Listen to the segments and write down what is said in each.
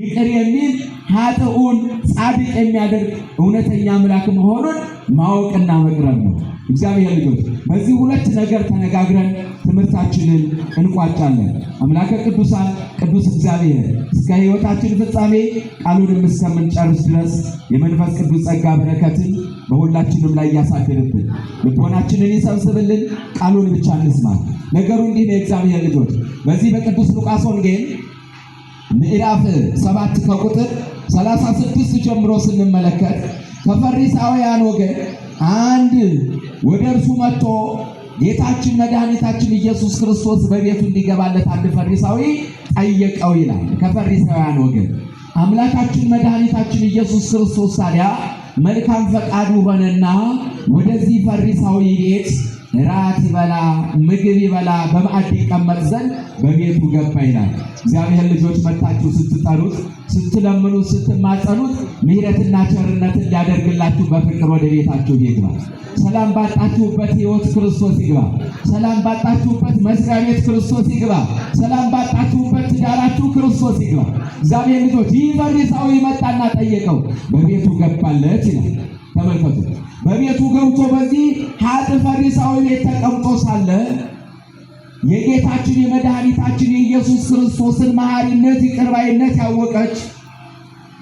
ይቅር የሚል ኃጥኡን ጻድቅ የሚያደርግ እውነተኛ አምላክ መሆኑን ማወቅና መቅረብ ነው። እግዚአብሔር ልጆች በዚህ ሁለት ነገር ተነጋግረን ትምህርታችንን እንቋጫለን። አምላከ ቅዱሳን ቅዱስ እግዚአብሔር እስከ ሕይወታችን ፍጻሜ ቃሉን እስከምንጨርስ ድረስ የመንፈስ ቅዱስ ጸጋ በረከትን በሁላችንም ላይ ያሳድርብን፣ ልቦናችንን ይሰብስብልን። ቃሉን ብቻ እንስማ። ነገሩ እንዲህ ነው። እግዚአብሔር ልጆች በዚህ በቅዱስ ሉቃስ ወንጌል ምዕራፍ 7 ከቁጥር 36 ጀምሮ ስንመለከት ከፈሪሳውያን ወገን አንድ ወደ እርሱ መጥቶ ጌታችን መድኃኒታችን ኢየሱስ ክርስቶስ በቤቱ እንዲገባለት አንድ ፈሪሳዊ ጠየቀው ይላል። ከፈሪሳውያን ወገን አምላካችን መድኃኒታችን ኢየሱስ ክርስቶስ ታዲያ መልካም ፈቃዱ ሆነና ወደዚህ ፈሪሳዊ ቤት ራት ይበላ ምግብ ይበላ በማዕድ ይቀመጥ ዘንድ በቤቱ ገባ ይላል። እግዚአብሔር ልጆች መጣችሁ ስትጠሩት፣ ስትለምኑት፣ ስትማጸኑት ምሕረትና ቸርነትን ሊያደርግላችሁ በፍቅር ወደ ቤታችሁ ይግባ። ሰላም ባጣችሁበት ሕይወት ክርስቶስ ይግባ። ሰላም ባጣችሁበት መስሪያ ቤት ክርስቶስ ይግባ። ሰላም ባጣችሁበት ትዳራችሁ ክርስቶስ ይግባ። እግዚአብሔር ልጆች ይህ ፈሪሳዊ መጣና ጠየቀው፣ በቤቱ ገባለት ይላል። ተመልከቱ። በቤቱ ገብቶ በዚህ ኃጥእ ፈሪሳዊ ቤት ተቀምጦ ሳለ የጌታችን የመድኃኒታችን የኢየሱስ ክርስቶስን መሐሪነት ይቅር ባይነት ያወቀች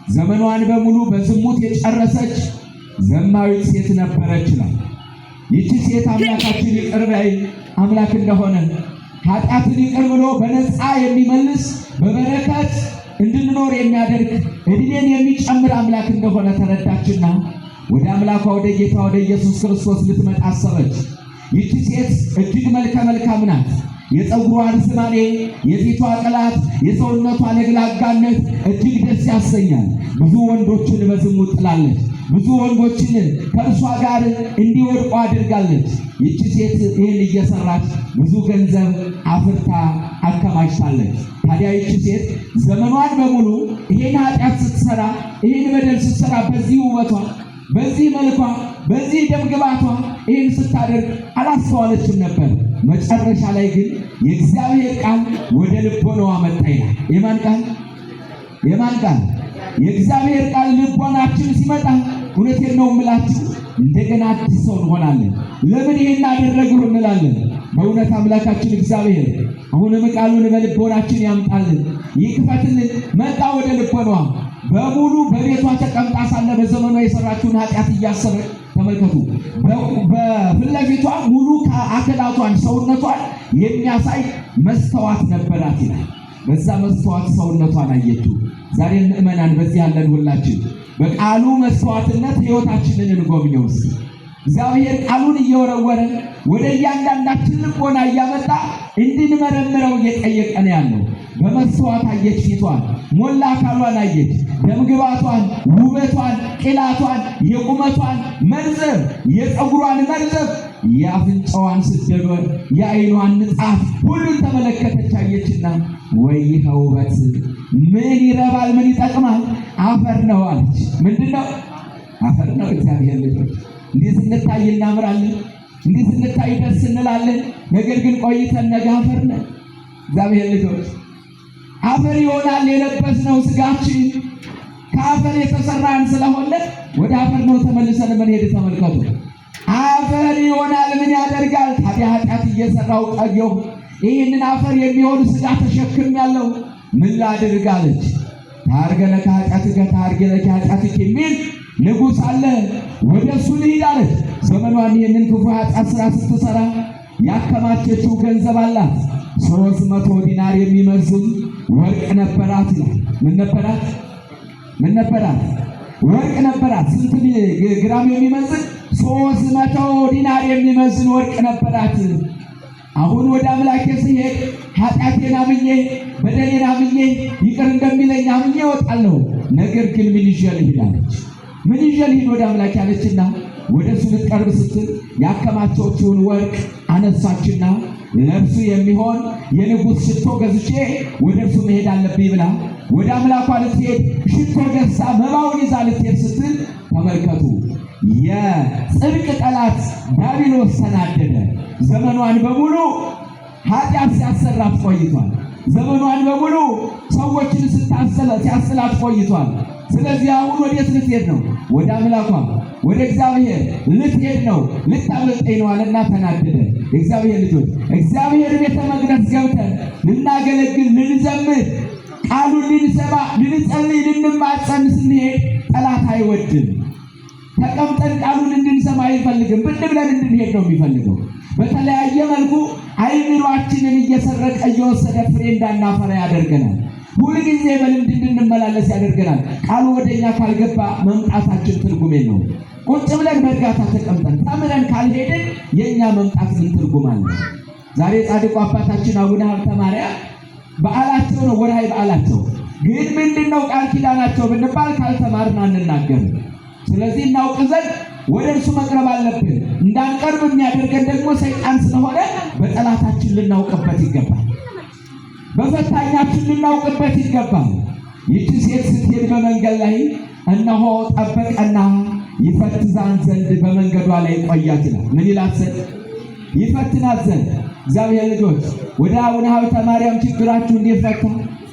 ዘመኗን በሙሉ በዝሙት የጨረሰች ዘማዊት ሴት ነበረች ይላል። ይህች ሴት አምላካችን ይቅር ባይ አምላክ እንደሆነ ኃጢአትን ይቅር ብሎ በነፃ የሚመልስ በበረከት እንድንኖር የሚያደርግ ዕድሜን የሚጨምር አምላክ እንደሆነ ተረዳችና ወደ አምላኳ ወደ ጌታ ወደ ኢየሱስ ክርስቶስ ልትመጣ አሰበች። ይህች ሴት እጅግ መልከ መልካም ናት። የፀጉሯ ርዝማኔ፣ የፊቷ ቅላት፣ የሰውነቷ ለግላጋነት እጅግ ደስ ያሰኛል። ብዙ ወንዶችን በዝሙት ጥላለች። ብዙ ወንዶችን ከእርሷ ጋር እንዲወድቁ አድርጋለች። ይህች ሴት ይህን እየሰራች ብዙ ገንዘብ አፍርታ አከማችታለች። ታዲያ ይህች ሴት ዘመኗን በሙሉ ይህን ኃጢአት ስትሰራ፣ ይህን በደል ስትሰራ በዚህ ውበቷ፣ በዚህ መልኳ፣ በዚህ ደምግባቷ ይህን ስታደርግ አላስተዋለችም ነበር። መጨረሻ ላይ ግን የእግዚአብሔር ቃል ወደ ልቦናዋ መጣ ይላል። የማን ቃል? የማን ቃል? የእግዚአብሔር ቃል ልቦናችን ሲመጣ እውነቴን ነው የምላችሁ እንደገና አዲስ ሰው እንሆናለን። ለምን ይሄን አደረግሁ እንላለን። በእውነት አምላካችን እግዚአብሔር አሁንም ቃሉን በልቦናችን ያምጣልን፣ ይክፈትልን። መጣ ወደ ልቦናዋ። በሙሉ በቤቷ ተቀምጣ ሳለ በዘመኗ የሰራችውን ኃጢአት እያሰበች ተመልከቱ። በፊት ለፊቷ ሙሉ አካላቷን ሰውነቷን የሚያሳይ መስተዋት ነበራት ይላል። በዛ መስተዋት ሰውነቷን አየችው። ዛሬ ምእመናን በዚህ ያለን ሁላችን በቃሉ መስተዋትነት ሕይወታችንን እንጎብኘው። እግዚአብሔር ቃሉን እየወረወረ ወደ እያንዳንዳችን ልቦና እያመጣ እንድንመረምረው እየጠየቀን ያለው። በመስተዋት አየች፣ ፊቷን ሞላ አካሏን አየች፣ ደምግባቷን፣ ውበቷን፣ ቅላቷን፣ የቁመቷን መርዘብ፣ የፀጉሯን መርዘብ፣ የአፍንጫዋን ስደበር፣ የዓይኗን ንጣት ሁሉን ተመለከተች አየችና ወይህ ውበት ምን ይረባል? ምን ይጠቅማል? አፈር ነው አለች። ምንድነው? አፈር ነው። እግዚአብሔር ልጆች እንዲህ ስንታይ እናምራለን፣ እንዲህ ስንታይ ደስ እንላለን። ነገር ግን ቆይተን ነገ አፈር ነን። እግዚአብሔር ልጆች አፈር ይሆናል የለበስነው ስጋችን። ከአፈር የተሰራን ስለሆነ ወደ አፈር ነው ተመልሰን የምንሄድ። ተመልከቱ፣ አፈር ይሆናል። ምን ያደርጋል ታዲያ? ኃጢአት እየሰራው ቀየሁ፣ ይህንን አፈር የሚሆን ስጋ ተሸክሜያለሁ፣ ምን ላድርግ አለች። ታርገለከ ኃጢአትከ ታርገለከ ኃጢአትከ የሚል ንጉሥ አለ፣ ወደ እሱ ልሂድ አለች። ዘመኗን ይህንን ክፉ ኃጢአት ስራ ስትሰራ ያከማቸችው ገንዘብ አላት። 300 ዲናር የሚመዝን ወርቅ ነበራት ይላል። ምን ነበራት? ምን ነበራት? ወርቅ ነበራት። ስንት ግራም የሚመዝን? 300 ዲናር የሚመዝን ወርቅ ነበራት። አሁን ወደ አምላኬ ስሄድ ኃጢአቴን አምኜ በደሌን አምኜ ይቅር እንደሚለኝ አምኜ እወጣለሁ። ነገር ግን ምን ይዤ ልሂድ አለች። ምን ይዤ ልሂድ ወደ አምላኬ አለችና ወደ እሱ ልትቀርብ ስትል ያከማቸችውን ወርቅ አነሳችና ለእርሱ የሚሆን የንጉሥ ሽቶ ገዝቼ ወደ እርሱ መሄድ አለብኝ ብላ ወደ አምላኳ ልትሄድ ሽቶ ገዝታ መባውን ይዛ ልትሄድ ስትል ተመልከቱ፣ የጽድቅ ጠላት ዲያብሎስ ተናደደ። ዘመኗን በሙሉ ኃጢአት ሲያሰራት ቆይቷል። ዘመኗን በሙሉ ሰዎችን ሲያስላት ቆይቷል። ስለዚህ አሁን ወዴት ልትሄድ ነው? ወደ አምላኳ ወደ እግዚአብሔር ልትሄድ ነው። ልታመልጠኝ ነው አለና ተናደደ። እግዚአብሔር ልጆች እግዚአብሔር ቤተ መቅደስ ገብተን ልናገለግል፣ ልንዘምር፣ ቃሉን ልንሰማ፣ ልንጸልይ፣ ልንማጸን ስንሄድ ጠላት አይወድም። ተቀምጠን ቃሉን እንድንሰማ አይፈልግም። ብን ብለን እንድንሄድ ነው የሚፈልገው። በተለያየ መልኩ አይምሯችንን እየሰረቀ እየወሰደ ፍሬ እንዳናፈራ ያደርገናል። ሁልጊዜ በልምድ እንድንመላለስ ያደርገናል። ቃሉ ወደኛ ካልገባ መምጣታችን ትርጉም የለውም። ቁጭ ብለን በእርጋታ ተቀምጠን ተምረን ካልሄድን የኛ መምጣት ምን ትርጉም አለ? ዛሬ ጻድቁ አባታችን አቡነ ሀብተ ማርያም በዓላቸው ነው፣ ወርሃዊ በዓላቸው። ግን ምንድነው ቃል ኪዳናቸው ብንባል ካልተማርን አንናገርም። ስለዚህ እናውቅ ዘንድ ወደ እርሱ መቅረብ አለብን። እንዳንቀርብ የሚያደርገን ደግሞ ሰይጣን ስለሆነ በጠላታችን ልናውቅበት ይገባል። በፈታኛችን ልናውቅበት ይገባል። ይህች ሴት ስትሄድ በመንገድ ላይ እነሆ ጠበቀና ይፈትዛን ዘንድ በመንገዷ ላይ ቆያት ይላል። ምን ይላት ዘንድ? ይፈትናት ዘንድ። እግዚአብሔር ልጆች ወደ አቡነ ሀብተ ማርያም ችግራችሁ እንዲፈታ፣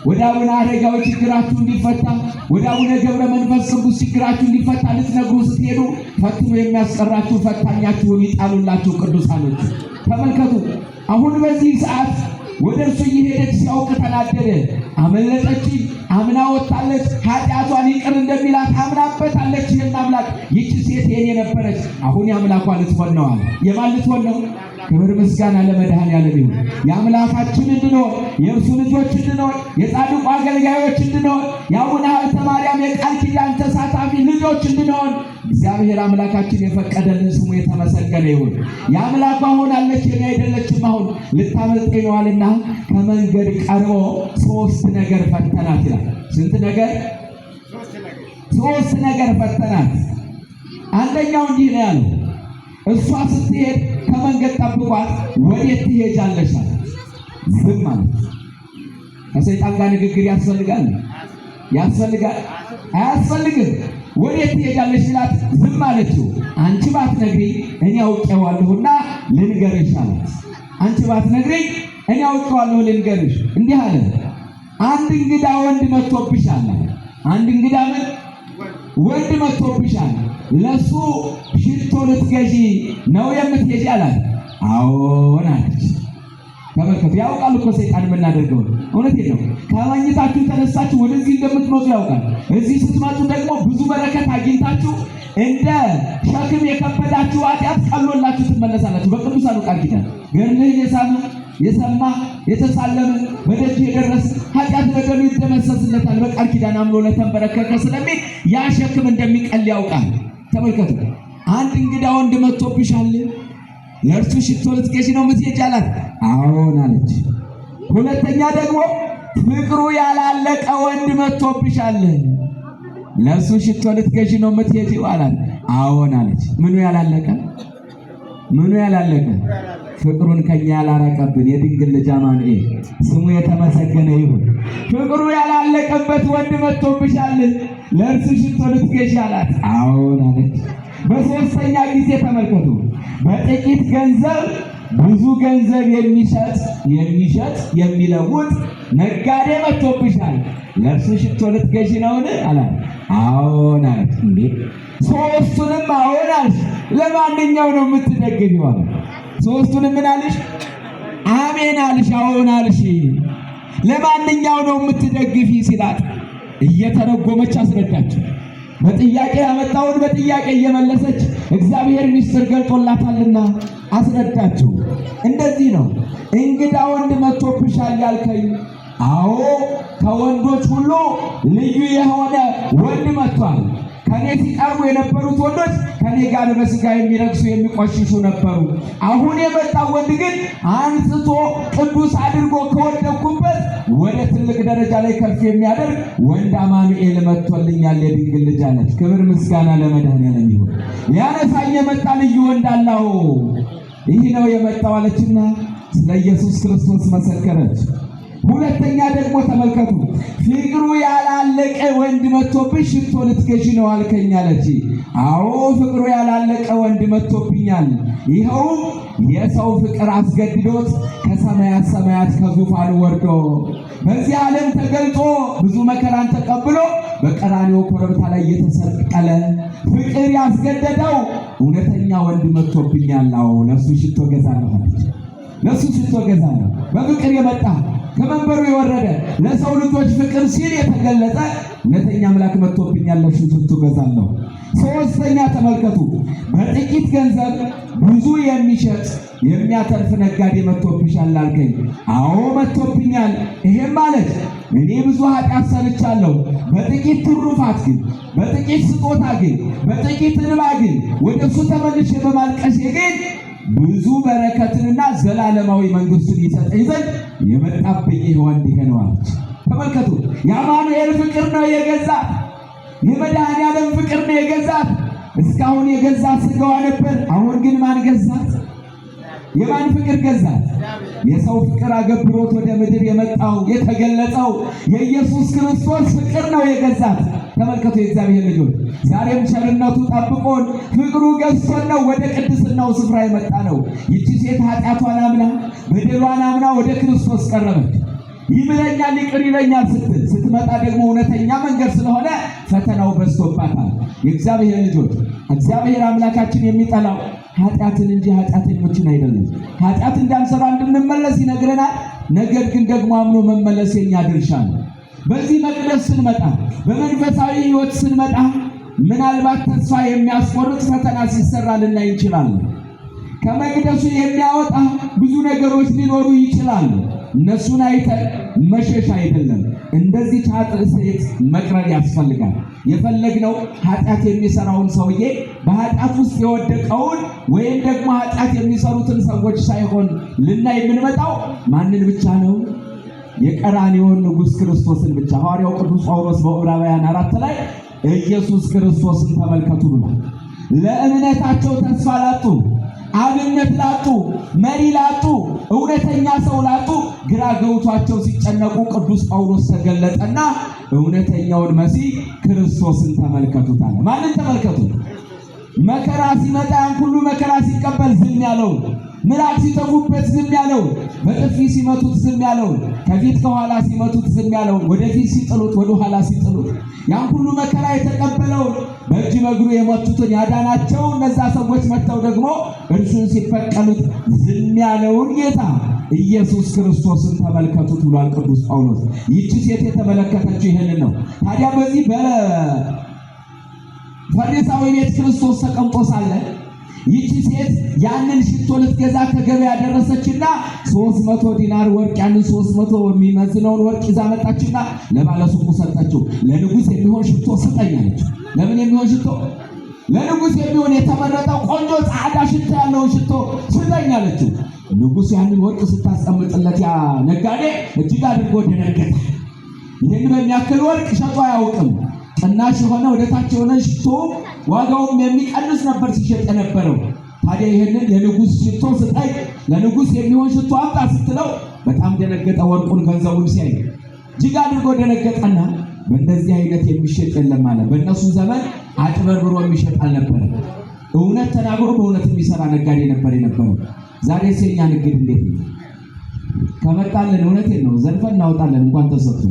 ወደ አቡነ አረጋዊ ችግራችሁ እንዲፈታ፣ ወደ አቡነ ገብረ መንፈስ ቅዱስ ችግራችሁ እንዲፈታ ልትነግሩ ስትሄዱ ፈትኖ የሚያስቀራችሁ ፈታኛችሁን ይጣሉላችሁ ቅዱሳኖች። ተመልከቱ። አሁን በዚህ ሰዓት ወደ እርሱ እየሄደች ሲያውቅ ተናደደ። አመለጠች፣ አምና ወጣለች። ኃጢአቷን ይቅር እንደሚላት አምናበታለች። ይህን አምላክ ይህች ሴት የኔ ነበረች፣ አሁን የአምላኳ ልትሆን ነው አለ። የማን ልትሆን ነው? ክብር ምስጋና ለመድኃኔዓለም ይሁን። የአምላካችን እንድንሆን፣ የእርሱ ልጆች እንድንሆን፣ የጻድቁ አገልጋዮች እንድንሆን፣ የአቡነ ሀብተ ማርያም የቃል ኪዳን ተሳታፊ ልጆች እንድንሆን እግዚአብሔር አምላካችን የፈቀደልን ስሙ የተመሰገነ ይሁን። የአምላኳ ሆናለች፣ የኔ አይደለችም። አሁን ልታመልጠኝ ነው አለና ከመንገድ ቀርቦ ሶስት ነገር ፈተናት ይላል። ስንት ነገር? ሶስት ነገር ፈተናት። አንደኛው እንዲህ ነው ያለው፣ እሷ ስትሄድ ከመንገድ ጠብቋት፣ ወዴት ትሄጃለሽ አለ። ዝም አለች። ከሰይጣን ጋር ንግግር ያስፈልጋል? ያስፈልጋል? አያስፈልግም። ወዴት ትሄጃለሽ ሲላት ዝም አለችው። አንቺ ባትነግሪኝ እኔ አውቄዋለሁና ልንገርሽ አላት። አንቺ ባትነግሪኝ እኔ አውቄዋለሁ ልንገርሽ። እንዲህ አለ፣ አንድ እንግዳ ወንድ መጥቶብሻል። አንድ እንግዳ ወንድ መጥቶብሻል። ለሱ ሽቶ ልትገዢ ነው የምትሄጂ አላት። አዎን አለች። ተመልከቱ፣ ያውቃል እኮ ሰይጣን የምናደርገው። እውነቴን ነው። ከመኝታችሁ ተነሳችሁ ወደዚህ እንደምትመጡ ያውቃል። እዚህ ስትመጡ ደግሞ ብዙ በረከት አግኝታችሁ እንደ ሸክም የከበዳችሁ ኃጢአት ቀሎላችሁ ትመለሳላችሁ። በቅዱሳኑ ቃል ኪዳን ገርልህ የሰማ የተሳለመ በደጅ የደረሰ ኃጢአት በደሉ ይደመሰስለታል በቃል ኪዳን አምኖ ለተንበረከከ ስለሚል ያ ሸክም እንደሚቀል ያውቃል። ተመልከቱ፣ አንድ እንግዳ ወንድ መጥቶብሻል፣ ለእርሱ ሽቶ ልትገዢ ነው የምትሄጂ አላት። አዎን አለች። ሁለተኛ ደግሞ ፍቅሩ ያላለቀ ወንድ መጥቶብሻል፣ ለእሱ ሽቶ ልትገዢ ነው የምትሄጂው አላት። አዎን አለች። ምኑ ያላለቀ? ምኑ ያላለቀ? ፍቅሩን ከኛ ያላራቀብን የድንግል ልጅ አማኑኤል ስሙ የተመሰገነ ይሁን። ፍቅሩ ያላለቀበት ወንድ መጥቶብሻል፣ ለእርሱ ሽቶ ልትገዢ አላት። አዎን አለች። በሶስተኛ ጊዜ ተመልከቱ፣ በጥቂት ገንዘብ ብዙ ገንዘብ የሚሸጥ የሚለውጥ ነጋዴ መጥቶብሻል፣ ለእርሱ ሽቶ ልትገዢ ነውን አላት። አዎን አለች። እንዴ ሶስቱንም አዎን አልሽ፣ ለማንኛው ነው የምትደግፊው አለ። ሶስቱንም ምን አልሽ? አሜን አልሽ፣ አዎን አልሽ። ለማንኛው ነው የምትደግፊ ሲላት እየተረጎመች አስረዳችው። በጥያቄ ያመጣውን በጥያቄ እየመለሰች እግዚአብሔር ምስጢር ገልጦላታልና አስረዳችው። እንደዚህ ነው፣ እንግዳ ወንድ መጥቶብሻል ያልከኝ፣ አዎ ከወንዶች ሁሉ ልዩ የሆነ ወንድ መጥቷል። ከኔ ሲቀርቡ የነበሩት ወንዶች ከኔ ጋር በስጋ የሚረክሱ የሚቆሽሹ ነበሩ። አሁን የመጣው ወንድ ግን አንስቶ ቅዱስ አድርጎ ከወደኩበት ወደ ትልቅ ደረጃ ላይ ከፍ የሚያደርግ ወንድ አማኑኤል መጥቶልኛል፣ የድንግል ልጅ አለች። ክብር ምስጋና ለመድኃኔዓለም ይሁን። ሊያነሳኝ የመጣ ልዩ ወንድ አለው፣ ይህ ነው የመጣው አለችና ስለ ኢየሱስ ክርስቶስ መሰከረች። ሁለተኛ ደግሞ ተመልከቱ፣ ፍቅሩ ያላለቀ ወንድ መጥቶብሽ ሽቶ ልትገዢ ነው አልከኝ አለች። አዎ ፍቅሩ ያላለቀ ወንድ መጥቶብኛል፣ ይኸውም የሰው ፍቅር አስገድዶት ከሰማያት ሰማያት ከዙፋኑ ወርዶ በዚህ ዓለም ተገልጦ ብዙ መከራን ተቀብሎ በቀራንዮ ኮረብታ ላይ የተሰቀለ ፍቅር ያስገደደው እውነተኛ ወንድ መጥቶብኛል፣ አዎ ለሱ ሽቶ ገዛለሁ አለች። ለሱ ሽቶ ገዛለሁ። በፍቅር የመጣ ከመንበሩ የወረደ ለሰው ልጆች ፍቅር ሲል የተገለጠ እውነተኛ አምላክ መጥቶብኛል፣ ለሱ ሽቶ ገዛለሁ። ሶስተኛ ተመልከቱ፣ በጥቂት ገንዘብ ብዙ የሚሸጥ የሚያተርፍ ነጋዴ መጥቶብሻል አልከኝ። አዎ መጥቶብኛል። ይሄም ማለት እኔ ብዙ ኃጢአት ሰርቻለሁ፣ በጥቂት ትሩፋት ግን፣ በጥቂት ስጦታ ግን፣ በጥቂት እንባ ግን ወደ እሱ ተመልሼ በማልቀሴ ግን ብዙ በረከትንና ዘላለማዊ መንግስቱን ይሰጠኝ ዘንድ የመጣብኝ ወንድ ይሄ ነው አለች። ተመልከቱ፣ የአማኑኤል ፍቅር ነው የገዛት። የመድኃኔዓለም ፍቅር ነው የገዛት። እስካሁን የገዛት ሥጋዋ ነበር። አሁን ግን ማን ገዛት? የማን ፍቅር ገዛት? የሰው ፍቅር አገብሮት ወደ ምድር የመጣው የተገለጸው የኢየሱስ ክርስቶስ ፍቅር ነው የገዛት። ተመልከቱ የእግዚአብሔር ልጆች፣ ዛሬም ቸርነቱ ጠብቆን ፍቅሩ ገዝቶን ነው ወደ ቅድስናው ስፍራ የመጣ ነው። ይቺ ሴት ኃጢአቷን አምና በደሏን አምና ወደ ክርስቶስ ቀረበች። ይምረኛል ይቅር ይለኛል ስትል ስትመጣ ደግሞ እውነተኛ መንገድ ስለሆነ ፈተናው በዝቶባታል። የእግዚአብሔር ልጆች፣ እግዚአብሔር አምላካችን የሚጠላው ኃጢአትን እንጂ ኃጢአተኞችን አይደለም። ኃጢአት እንዳንሰራ እንድንመለስ ይነግረናል። ነገር ግን ደግሞ አምኖ መመለስ የኛ ድርሻ ነው። በዚህ መቅደስ ስንመጣ፣ በመንፈሳዊ ሕይወት ስንመጣ ምናልባት ተስፋ የሚያስቆርጥ ፈተና ሲሰራ ልናይ እንችላለን። ከመቅደሱ የሚያወጣ ብዙ ነገሮች ሊኖሩ ይችላሉ። እነሱን አይተን መሸሽ አይደለም። እንደዚህ ኃጥእ ሴት መቅረብ ያስፈልጋል። የፈለግነው ኃጢአት የሚሰራውን ሰውዬ በኃጢአት ውስጥ የወደቀውን ወይም ደግሞ ኃጢአት የሚሰሩትን ሰዎች ሳይሆን ልናይ የምንመጣው ማንን ብቻ ነው? የቀራንዮውን ንጉሥ ክርስቶስን ብቻ። ሐዋርያው ቅዱስ ጳውሎስ በዕብራውያን 4 ላይ ኢየሱስ ክርስቶስን ተመልከቱ ብሏል። ለእምነታቸው ተስፋ ላጡ፣ አብነት ላጡ፣ መሪ ላጡ፣ እውነተኛ ሰው ላጡ ግራ ገብቷቸው ሲጨነቁ ቅዱስ ጳውሎስ ተገለጠና እውነተኛውን መሲህ ክርስቶስን ተመልከቱት አለ። ማንን ተመልከቱት? መከራ ሲመጣ ያን ሁሉ መከራ ሲቀበል ዝም ያለው፣ ምራቅ ሲተፉበት ዝም ያለው፣ በጥፊ ሲመቱት ዝም ያለው፣ ከፊት ከኋላ ሲመቱት ዝም ያለው፣ ወደፊት ሲጥሉት ወደ ኋላ ሲጥሉት ያን ሁሉ መከራ የተቀበለው በእጅ በእግሩ የመቱትን ያዳናቸው እነዛ ሰዎች መጥተው ደግሞ እርሱን ሲፈቀሉት ዝም ያለውን ጌታ ኢየሱስ ክርስቶስን ተመልከቱት ብሏል ቅዱስ ጳውሎስ። ይቺ ሴት የተመለከተችው ይሄንን ነው። ታዲያ በዚህ በፈሪሳዊ ቤት ክርስቶስ ተቀምጦ ሳለ ይቺ ሴት ያንን ሽቶ ልትገዛ ከገበያ ደረሰችና 300 ዲናር ወርቅ፣ ያንን 300 የሚመዝነውን ወርቅ ይዛ መጣችና ለባለሱቁ ሰጠችው። ለንጉሥ የሚሆን ሽቶ ስጠኝ አለችው። ለምን የሚሆን ሽቶ? ለንጉሥ የሚሆን የተመረጠው ቆንጆ ጻዕዳ ሽቶ ያለውን ሽቶ ስጠኝ አለችው። ንጉሥ ያንን ወርቅ ስታስቀምጥለት ያ ነጋዴ እጅግ አድርጎ ደነገጠ። ይህን በሚያክል ወርቅ ሸጦ አያውቅም። ቅናሽ የሆነ ወደታች የሆነ ሽቶ ዋጋውም የሚቀንስ ነበር ሲሸጥ የነበረው። ታዲያ ይህንን የንጉሥ ሽቶ ስጠኝ፣ ለንጉሥ የሚሆን ሽቶ አምጣ ስትለው በጣም ደነገጠ። ወርቁን ገንዘቡን ሲያይ እጅግ አድርጎ ደነገጠና በእንደዚህ አይነት የሚሸጥ የለም አለ። በእነሱ ዘመን አጭበርብሮ የሚሸጥ አልነበረ። እውነት ተናግሮ በእውነት የሚሰራ ነጋዴ ነበር የነበረው። ዛሬ የኛ ንግድ እንዴት ነው? ከመጣለን እውነቴን ነው ዘንፈን እናወጣለን እንኳን ተሰጥቶ።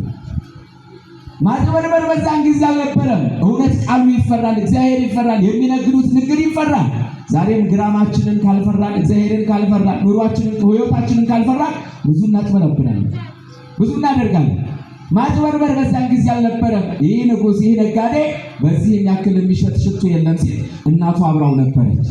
ማጭበርበር በዛን ጊዜ አልነበረም። እውነት ቃሉ ይፈራል፣ እግዚአብሔር ይፈራል፣ የሚነግዱት ንግድ ይፈራል። ዛሬም ግራማችንን ካልፈራን፣ እግዚአብሔርን ካልፈራን፣ ኑሯችንን ሕይወታችንን ካልፈራን ብዙ እናጭበረብራለን፣ ብዙ እናደርጋለን። ማጭበርበር በዛን ጊዜ አልነበረም። ይህ ንጉሥ፣ ይህ ነጋዴ በዚህ የሚያክል የሚሸጥ ሽቶ የለም ሲል እናቱ አብራው ነበረች።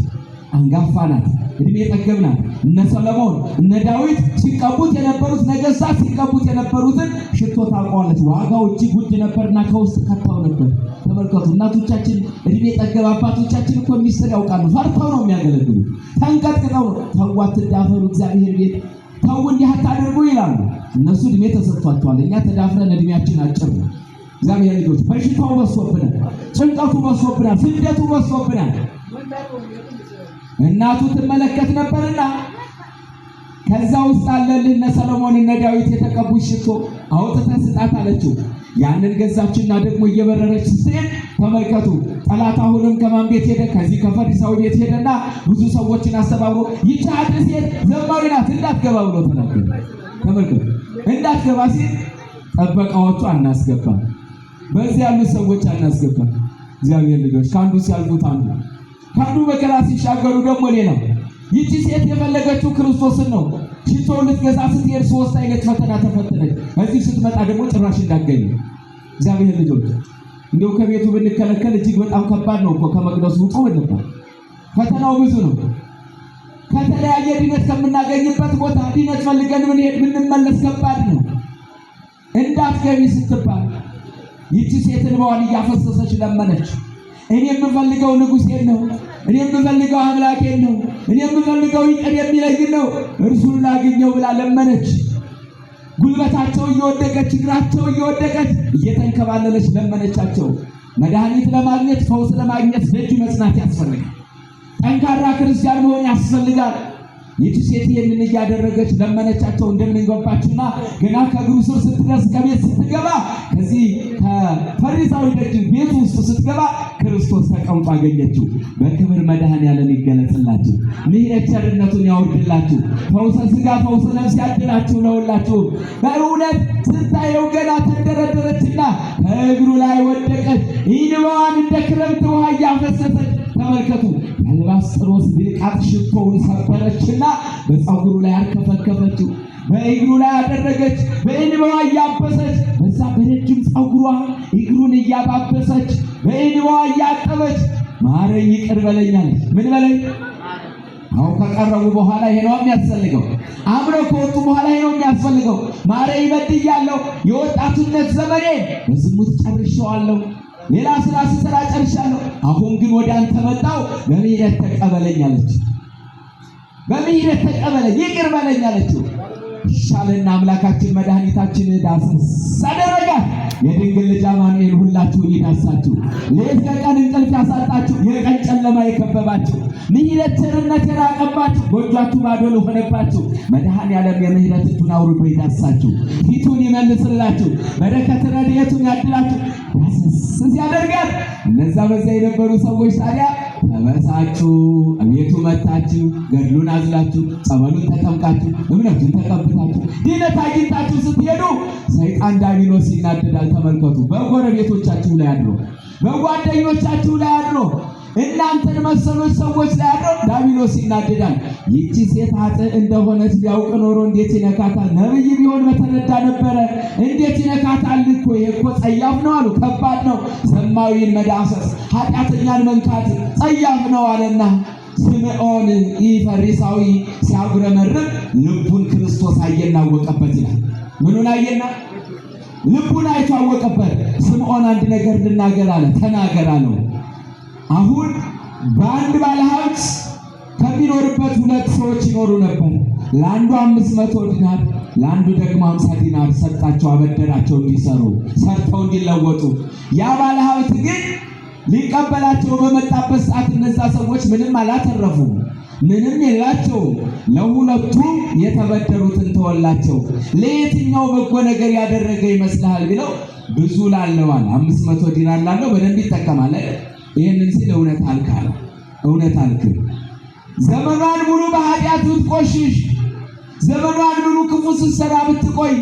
አንጋፋ ናት፣ እድሜ ጠገብ ናት። እነ ሰለሞን እነ ዳዊት ሲቀቡት የነበሩት ነገሥታት ሲቀቡት የነበሩትን ሽቶ ታውቀዋለች። ዋጋው እጅግ ውድ ነበርና ከውስጥ ከተው ነበር። ተመልከቱ፣ እናቶቻችን እድሜ ጠገብ አባቶቻችን እኮ ሚስጥር ያውቃሉ። ፈርተው ነው የሚያገለግሉ፣ ተንቀጥቅጠው ነው። ተው አትዳፈሩ፣ እግዚአብሔር ቤት ተው እንዲህ አታደርጉ ይላሉ። እነሱ እድሜ ተሰጥቷቸዋል። እኛ ተዳፍረን እድሜያችን አጭር ነው። እግዚአብሔር ልጆች፣ በሽታው በዝቶብናል፣ ጭንቀቱ በዝቶብናል፣ ስደቱ በዝቶብናል። እናቱ ትመለከት ነበርና ከዛ ውስጥ አለልህ እነ ሰሎሞን እነ ዳዊት የተቀቡት ሽቶ አውጥተህ ስጣት አለችው። ያንን ገዛችና ደግሞ እየበረረች ስትሄድ ተመልከቱ፣ ጠላት አሁንም ከማን ቤት ሄደ? ከዚህ ከፈሪሳዊ ቤት ሄደና ብዙ ሰዎችን አስተባብሮ ይህች ኃጥእ ሴት ዘማዊ ናት እንዳትገባ ብሎ ተናገረ። ተመልከቱ፣ እንዳትገባ ሲል ጠበቃዎቹ አናስገባም፣ በዚህ ያሉ ሰዎች አናስገባም። እግዚአብሔር ልጆች ካንዱ ሲያልፉት ካንዱ መከራ ሲሻገሩ ደግሞ ሌላው። ይቺ ሴት የፈለገችው ክርስቶስን ነው። ሽቶ ልትገዛ ስትሄድ 3 አይነት ፈተና ተፈተነች። እዚህ ስትመጣ ደግሞ ጭራሽ እንዳገኘ። እግዚአብሔር ልጆች እንደው ከቤቱ ብንከለከል እጅግ በጣም ከባድ ነው እኮ ከመቅደሱ ውጡ ነበር። ፈተናው ብዙ ነው። ከተለያየ ድነት ከምናገኝበት ቦታ ድነት ፈልገን ብንመለስ ከባድ ነው። እንዳትገቢ ስትባል ይቺ ሴት እንባዋን እያፈሰሰች ለመነች። እኔ የምፈልገው ንጉሴን ነው፣ እኔ የምፈልገው አምላኬን ነው፣ እኔ የምፈልገው ይቅር የሚለኝ ነው፣ እርሱን ላግኘው ብላ ለመነች። ጉልበታቸው እየወደቀች እግራቸው እየወደቀች እየተንከባለለች ለመነቻቸው። መድኃኒት ለማግኘት ፈውስ ለማግኘት ደጅ መጽናት ያስፈልጋል። ጠንካራ ክርስቲያን መሆን ያስፈልጋል። ይቺ ሴት ይህንን እያደረገች ለመነቻቸው። እንደምንገባችና ገና ከእግሩ ስር ስትደርስ ከቤት ስትገባ ከዚህ ከፈሪሳዊ ደጅ ቤት ውስጥ ስትገባ ክርስቶስ ተቀምጦ አገኘችው። በክብር መድኃኔዓለም ይገለጽላችሁ፣ ምሕረት ቸርነቱን ያወርድላችሁ፣ ፈውሰ ሥጋ ፈውሰ ነፍስ ያድላችሁ ለሁላችሁ። በእውነት ስታየው ገና ተደረደረችና ከእግሩ ላይ ወደቀች። እንባዋን እንደ ክረምት ውሃ እያፈሰሰች ተመልከቱ። አልባስጥሮስ ብልቃጥ ሽቶውን ሰበረችና በፀጉሩ ላይ አርከፈከፈችው፣ በእግሩ ላይ አደረገች። በእንባዋ እያበሰች በዛ በረጅም ፀጉሯ እግሩን እያባበሰች በእንባዋ እያጠበች ማረኝ ይቅር በለኛለች። ምን በለኝ? አሁን ከቀረቡ በኋላ ይሄ ነው የሚያስፈልገው። አምነው ከወጡ በኋላ ይሄ ነው የሚያስፈልገው። ማረኝ በድያለሁ፣ የወጣትነት ዘመኔ በዝሙት ጨርሼዋለሁ፣ ሌላ ስራ ስሰራ ጨርሻለሁ። አሁን ግን ወደ አንተ መጣሁ፣ በምህረት ተቀበለኝ አለች። በምህረት ተቀበለኝ ይቅር በለኝ አለችው። ይሻለና አምላካችን መድኃኒታችን ዳሰስ አደረጋት። የድንግል ልጅ አማኑኤል ሁላችሁን ይዳሳችሁ። ሌት ከቀን እንቅልፍ ያሳጣችሁ፣ የቀን ጨለማ የከበባችሁ፣ ምሕረት ቸርነት የራቀባችሁ፣ ጎጇችሁ ባዶ ለሆነባችሁ መድኃኔዓለም የምህረት እጁን አውርዶ ይዳሳችሁ፣ ፊቱን ይመልስላችሁ፣ በረከት ረድኤቱን ያድላችሁ። ዳሰስ ያደርጋት። እነዛ በዛ የነበሩ ሰዎች ታዲያ ተበሳችሁ፣ እቤቱ መጣችሁ፣ ገድሉን አዝላችሁ፣ ጸበሉን ተጠምቃችሁ፣ እምነቱን ተቀብታችሁ፣ ድነት አግኝታችሁ ስትሄዱ ሰይጣን ዲያብሎስ ይናደዳል። ተመልከቱ። በጎረቤቶቻችሁ ላይ አድሮ፣ በጓደኞቻችሁ ላይ አድሮ፣ እናንተን መሰሎች ሰዎች ላይ አድሮ ዲያብሎስ ይናደዳል። ይቺ ሴት ኃጥእ እንደሆነች ቢያውቅ ኖሮ እንዴት ይነካታል? ነብይ ቢሆን በተረዳ ነበረ። እንዴት ይነካታል? እኮ ይሄ እኮ ጸያፍ ነው አሉ። ከባድ ነው። ዘማዊን መዳሰስ፣ ኃጢአተኛን መንካት ጸያፍ ነው አለና ስምዖን ይህ ፈሪሳዊ ሲያጉረመርም ልቡን ክርስቶስ አየና አወቀበት ይላል። ምኑን አየና? ልቡን አይቶ አወቀበት። ስምዖን አንድ ነገር ልናገር አለ። ተናገር አለው። አሁን በአንድ ባለሀብት ከሚኖርበት 2 ሰዎች ይኖሩ ነበር። ለአንዱ 500 ዲናር ለአንዱ ደግሞ 50 ዲናር ሰጣቸው፣ አበደራቸው እንዲሰሩ ሰርተው እንዲለወጡ። ያ ባለሀብት ግን ሊቀበላቸው በመጣበት ሰዓት እነዛ ሰዎች ምንም አላተረፉም፣ ምንም የላቸውም። ለሁለቱም የተበደሩትን ተወላቸው። ለየትኛው በጎ ነገር ያደረገ ይመስልሃል ቢለው ብዙ ላለዋል 500 ዲናር ላለው በደንብ ይጠቀማል። ይህንን ሲል እውነት አልካለ እውነት አልክ። ዘመኗን ሙሉ በኃጢአት ብትቆሽሽ፣ ዘመኗን ሙሉ ክፉ ስትሰራ ብትቆይ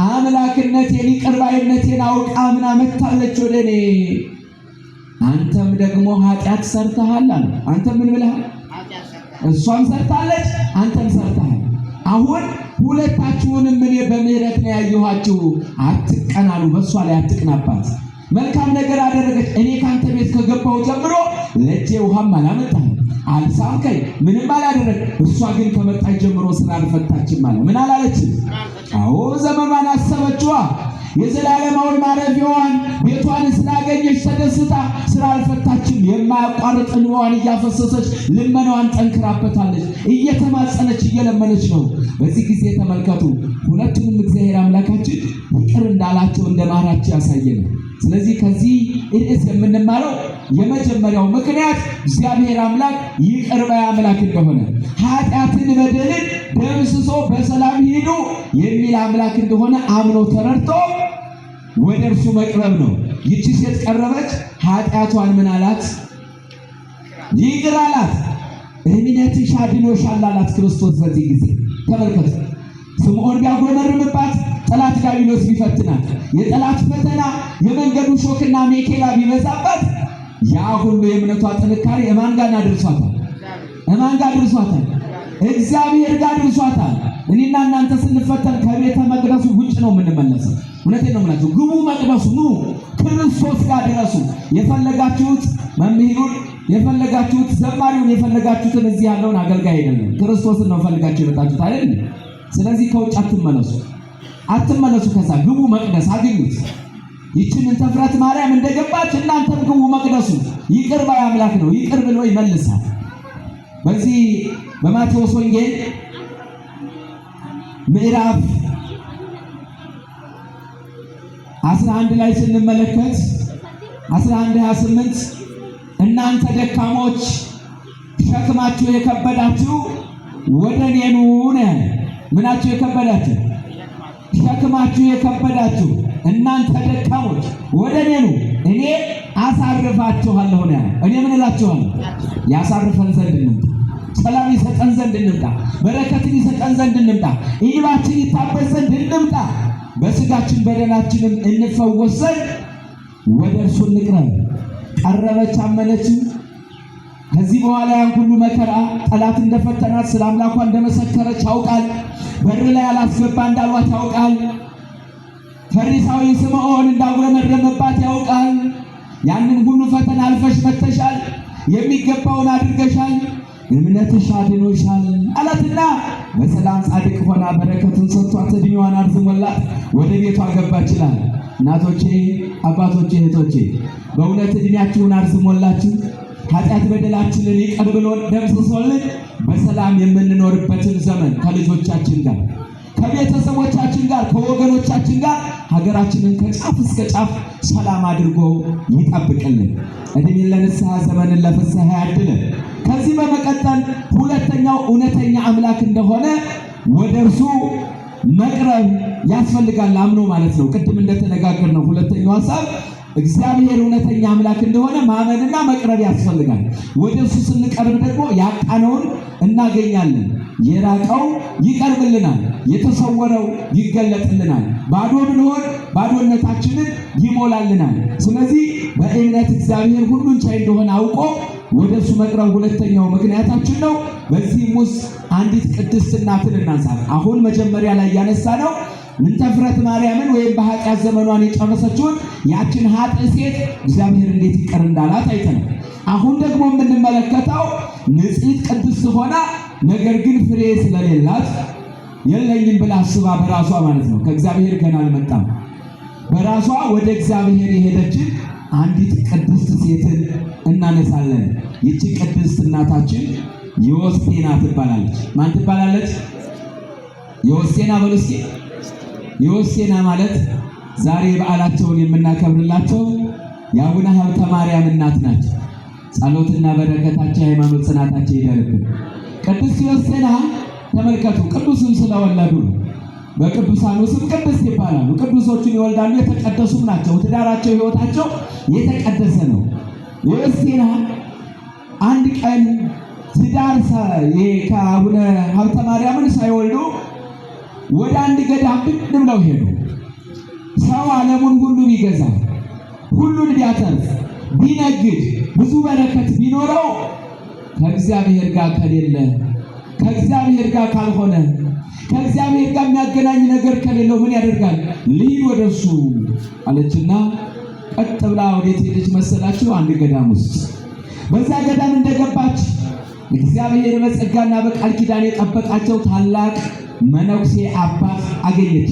አምላክነቴን ይቅር ባይነቴን አውቃ ምን አመጣለች ወደ እኔ። አንተም ደግሞ ኃጢአት ሰርተሃል አለ። አንተ ምን ብለሃል? እሷም ሰርታለች፣ አንተም ሰርተሃል። አሁን ሁለታችሁንም እኔ በምህረት ነው ያየኋችሁ። አትቀናሉ፣ በእሷ ላይ አትቅናባት። መልካም ነገር አደረገች። እኔ ካንተ ቤት ከገባው ጀምሮ ለእጄ ውሃም አላመጣም፣ አልሳምከኝ፣ ምንም አላደረግ። እሷ ግን ከመጣች ጀምሮ ስራ አልፈታችም አለ። ምን አላለችም? አዎ ዘመኗን አሰበችዋ። የዘላለማዊ ማረፊያዋን ቤቷን ስላገኘች ተደስታ ስራ አልፈታችም። የማያቋርጥ እንባዋን እያፈሰሰች ልመናዋን ጠንክራበታለች። እየተማጸነች እየለመነች ነው። በዚህ ጊዜ ተመልከቱ፣ ሁለቱንም እግዚአብሔር አምላካችን ይቅር እንዳላቸው እንደማራቸው ያሳየን። ስለዚህ ከዚህ ርዕስ የምንማረው የመጀመሪያው ምክንያት እግዚአብሔር አምላክ ይቅር ባይ አምላክ እንደሆነ፣ ኃጢአትን በደልን ደምስሶ በሰላም ሂዱ የሚል አምላክ እንደሆነ አምኖ ተረድቶ ወደ እርሱ መቅረብ ነው። ይቺ ሴት ቀረበች፣ ኃጢአቷን ምን አላት? ይቅር አላት። እምነትሽ አድኖሻል አላት ክርስቶስ። በዚህ ጊዜ ተመልከቱ፣ ስምዖን ቢያጉረመርምባት ጠላት ዲያብሎስ ቢፈትናት፣ የጠላት ፈተና የመንገዱ ሾክና ሜኬላ ቢበዛባት ያ ሁሉ የእምነቷ ጥንካሬ ማን ጋር አድርሷታል? ማን ጋር አድርሷታል? እግዚአብሔር ጋር አድርሷታል። እኔና እናንተ ስንፈተን ከቤተ መቅደሱ ውጭ ነው የምንመለሰው። እውነቴን ነው የምላችሁ። ግቡ መቅደሱ፣ ኑ ክርስቶስ ጋር ድረሱ። የፈለጋችሁት መምህሩን፣ የፈለጋችሁት ዘማሪውን፣ የፈለጋችሁትን እዚህ ያለውን አገልጋይ አይደለም፣ ክርስቶስን ነው ፈልጋችሁ የመጣችሁት አይደል? ስለዚህ ከውጭ አትመለሱ። ከዛ ግቡ መቅደስ አግኙት። ይችን ተፍረት ማርያም እንደገባች እናንተም ግቡ መቅደሱ። ይቅር ባይ አምላክ ነው፣ ይቅር ብሎ ይመልሳል። በዚህ በማቴዎስ ወንጌል ምዕራፍ 11 ላይ ስንመለከት 11:28 እናንተ ደካሞች ሸክማችሁ የከበዳችሁ ወደ እኔ ኑ ነው። ምናችሁ የከበዳችሁ? ሸክማችሁ የከበዳችሁ እናንተ ደካሞች ወደ እኔ ኑ፣ እኔ አሳርፋችኋለሁ ነው። እኔ ምን እላችኋለሁ? ያሳርፈን ዘንድ እንምጣ፣ ሰላም ይሰጠን ዘንድ እንምጣ፣ በረከትን ይሰጠን ዘንድ እንምጣ፣ እንባችን ይታበስ ዘንድ እንምጣ፣ በስጋችን በደላችንም እንፈወስ ዘንድ ወደ እርሱ እንቅረብ። ቀረበች፣ አመነችም። ከዚህ በኋላ ያን ሁሉ መከራ ጠላት እንደፈተናት ስለ አምላኳ እንደመሰከረች ያውቃል። በር ላይ አላስገባ እንዳሏት ያውቃል። ፈሪሳዊ ስምዖን እንዳጉረመረመባት ያውቃል። ያንን ሁሉ ፈተና አልፈሽ መጥተሻል፣ የሚገባውን አድርገሻል፣ እምነትሽ አድኖሻል አላትና በሰላም ጻድቅ ሆና በረከቱን ሰጥቷት ዕድሜዋን አርዝሞላት ወደ ቤቷ ገባች ይላል። እናቶቼ፣ አባቶቼ፣ እህቶቼ በእውነት ዕድሜያችሁን አርዝሞላችሁ ኃጢአት በደላችንን ይቅር ብሎን ደምስሶልን በሰላም የምንኖርበትን ዘመን ከልጆቻችን ጋር፣ ከቤተሰቦቻችን ጋር፣ ከወገኖቻችን ጋር ሀገራችንን ከጫፍ እስከ ጫፍ ሰላም አድርጎ ይጠብቅልን። እድሜን ለንስሐ ዘመንን ለፍስሐ ያድልን። ከዚህ በመቀጠል ሁለተኛው እውነተኛ አምላክ እንደሆነ ወደ እርሱ መቅረብ ያስፈልጋል። አምኖ ማለት ነው። ቅድም እንደተነጋገርነው ሁለተኛው ሐሳብ እግዚአብሔር እውነተኛ አምላክ እንደሆነ ማመንና መቅረብ ያስፈልጋል። ወደ እሱ ስንቀርብ ደግሞ ያጣነውን እናገኛለን፣ የራቀው ይቀርብልናል፣ የተሰወረው ይገለጥልናል፣ ባዶ ብንሆን ባዶነታችንን ይሞላልናል። ስለዚህ በእምነት እግዚአብሔር ሁሉን ቻይ እንደሆነ አውቆ ወደ እሱ መቅረብ ሁለተኛው ምክንያታችን ነው። በዚህም ውስጥ አንዲት ቅድስት እናትን እናንሳት። አሁን መጀመሪያ ላይ ያነሳ ነው ምንተፍረት ማርያምን ወይም በኃጢአት ዘመኗን የጨረሰችውን ያችን ኃጥእ ሴት እግዚአብሔር እንዴት ይቅር እንዳላት አይተናል። አሁን ደግሞ የምንመለከተው ንጽሕት ቅድስት ሆና ነገር ግን ፍሬ ስለሌላት የለኝም ብላ አስባ በራሷ ማለት ነው፣ ከእግዚአብሔር ገና አልመጣም፣ በራሷ ወደ እግዚአብሔር የሄደችን አንዲት ቅድስት ሴትን እናነሳለን። ይቺ ቅድስት እናታችን ዮስቴና ትባላለች። ማን ትባላለች? ዮስቴና በሉ እስኪ። ዮስቴና ማለት ዛሬ በዓላቸውን የምናከብርላቸው የአቡነ ሀብተ ማርያም እናት ናቸው። ጸሎትና በረከታቸው የሃይማኖት ጽናታቸው ይደርብን። ቅድስት ዮስቴና ተመልከቱ፣ ቅዱስም ስለወለዱ ነው። በቅዱሳኑ ስም ቅድስት ይባላሉ። ቅዱሶቹን ይወልዳሉ፣ የተቀደሱም ናቸው። ትዳራቸው፣ ሕይወታቸው የተቀደሰ ነው። ዮስቴና አንድ ቀን ትዳር ከአቡነ ሀብተ ማርያምን ሳይወልዱ ወደ አንድ ገዳም ብን ብለው ሄዱ። ሰው ዓለሙን ሁሉ ቢገዛ፣ ሁሉን ቢያተርፍ፣ ቢነግድ፣ ብዙ በረከት ቢኖረው ከእግዚአብሔር ጋር ከሌለ፣ ከእግዚአብሔር ጋር ካልሆነ፣ ከእግዚአብሔር ጋር የሚያገናኝ ነገር ከሌለው ምን ያደርጋል? ልሂድ ወደ እሱ አለችና ቀጥ ብላ ወዴት ሄደች መሰላችሁ? አንድ ገዳም ውስጥ። በዛ ገዳም እንደገባች እግዚአብሔር በጸጋና በቃል ኪዳን የጠበቃቸው ታላቅ መነኩሴ አባት አገኘች።